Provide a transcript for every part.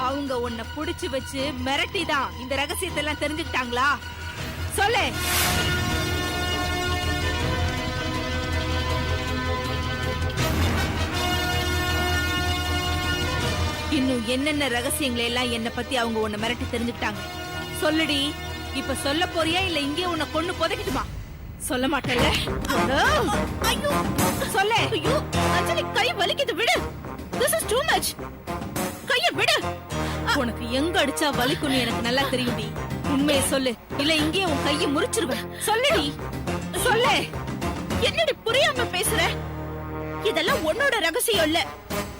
அவங்க உன்னை புடிச்சு வச்சு மிரட்டிதான் இந்த ரகசியத்தை எல்லாம் தெரிஞ்சுக்கிட்டாங்களா? சொல்லு. இன்னும் என்னென்ன ரகசியங்களை எல்லாம் என்ன பத்தி அவங்க உன்னை மிரட்டி தெரிஞ்சுக்கிட்டாங்க? சொல்லுடி. இப்ப சொல்ல போறியா இல்ல இங்கே உன்னை கொன்னு புதைக்கட்டுமா? சொல்ல மாட்டல. ஐயோ சொல்ல. ஐயோ அஞ்சலி, கை வலிக்குது, விடு. This is too much. கைய விடு. உனக்கு எங்க அடிச்சா வலிக்குன்னு எனக்கு நல்லா தெரியும்டி. உண்மையை சொல்லு, இல்ல இங்கே உன் கையை முறிச்சிருவேன். சொல்லுடி, சொல்லு. என்னடி புரியாம பேசுற? இதெல்லாம் உன்னோட ரகசியம் இல்ல,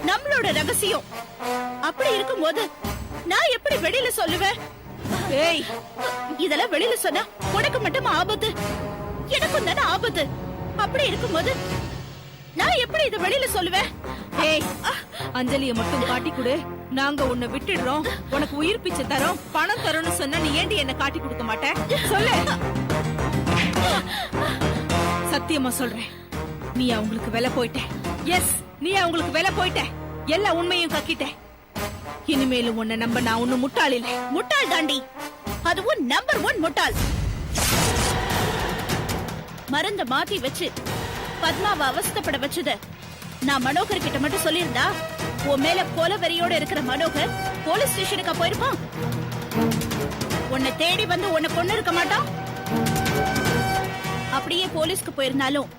நம்மளோட ரகசியம். அப்படி இருக்கும்போது நான் எப்படி வெளியில சொல்லுவேன்? ஏய், இதெல்லாம் வெளியில சொன்னா உனக்கு மட்டும் ஆபத்து, எனக்கும் தானே ஆபத்து. அப்படி இருக்கும்போது நான் எப்படி இத வெளியில சொல்லுவேன்? ஏய், அஞ்சலிய மட்டும் காட்டி கொடு, நாங்க உன்னை விட்டுடுறோம், உனக்கு உயிர் பிச்சை தரோம், பணம் தரோம்னு சொன்னா நீ ஏண்டி என்ன காட்டி கொடுக்க மாட்டேன்? சொல்லு. சத்தியமா சொல்றேன், நீ அவங்களுக்கு விலை போயிட்ட. எஸ், நீ அவங்களுக்கு விலை போயிட்ட. எல்லா உண்மையும் கக்கிட்ட. இனிமேலும் உன்னை நம்ப நான் ஒண்ணு முட்டாள் இல்லை. முட்டாள் தாண்டி, அதுவும் நம்பர் 1 முட்டாள். மருந்த மாத்தி வச்சு பத்மாவை அவஸ்தைப்பட வச்சத நான் மனோகர் கிட்ட மட்டும் சொல்லியிருந்தா, உன் மேல கொலை வெறியோட இருக்கிற மனோகர் போலீஸ் ஸ்டேஷனுக்கு போயிருப்பான். உன்னை தேடி வந்து உன்னை கொண்டு இருக்க மாட்டான். அப்படியே போலீஸ்க்கு போயிருந்தாலும்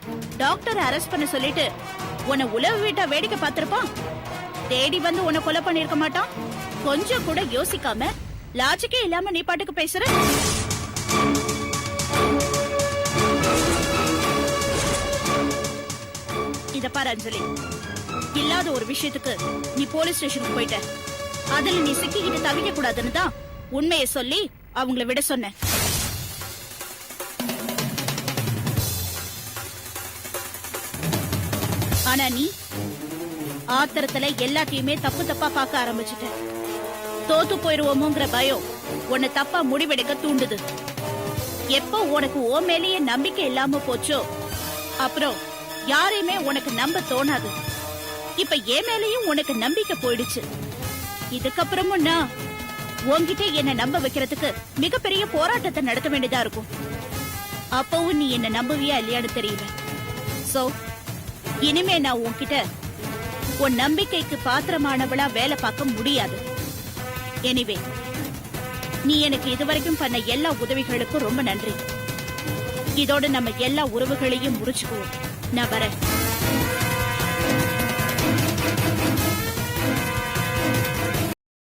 டாக்டர் அரெஸ்ட் பண்ண சொல்லிட்டு உன்னை உளவு வீட்டா வேடிக்கை பார்த்திருப்பான். தேடி வந்து உன்னை கொலை பண்ணிருக்க மாட்டான். கொஞ்சம் கூட யோசிக்காம, லாஜிக்கே இல்லாம நீ பாட்டுக்கு பேசுற. இத பாரு அஞ்சலி, இல்லாத ஒரு விஷயத்துக்கு நீ போலீஸ் ஸ்டேஷனுக்கு போயிட்ட. அதுல நீ சிக்கிக்கிட்டு தவிக்க கூடாதுன்னு தான் உண்மையை சொல்லி அவங்கள விட சொன்ன. ஆனா நீ ஆத்திரத்துல எல்லாத்தையுமே தப்பு தப்பா பார்க்க ஆரம்பிச்சுட்ட. தோத்து போயிருவோமோங்கிற பயம் உன்னை தப்பா முடிவெடுக்க தூண்டுது. எப்போ உனக்கு ஓ மேலேயே நம்பிக்கை இல்லாம போச்சோ, அப்புறம் யாரையுமே உனக்கு நம்ப தோணாது. இப்ப என் மேலேயும் உனக்கு நம்பிக்கை போயிடுச்சு. இதுக்கப்புறமும் நான் உன்கிட்ட என்ன நம்ப வைக்கிறதுக்கு மிகப்பெரிய போராட்டத்தை நடத்த வேண்டியதா இருக்கும். அப்பவும் நீ என்ன நம்புவியா இல்லையான்னு தெரியல. சோ இனிமே நான் உன்கிட்ட உன் நம்பிக்கைக்கு பாத்திரமானவளா வேலை பார்க்க முடியாது. எனிவே, நீ எனக்கு இதுவரைக்கும் பண்ண எல்லா உதவிகளுக்கும் ரொம்ப நன்றி. இதோட நம்ம எல்லா உறவுகளையும் முறிச்சுக்குவோம். நான் வரேன்.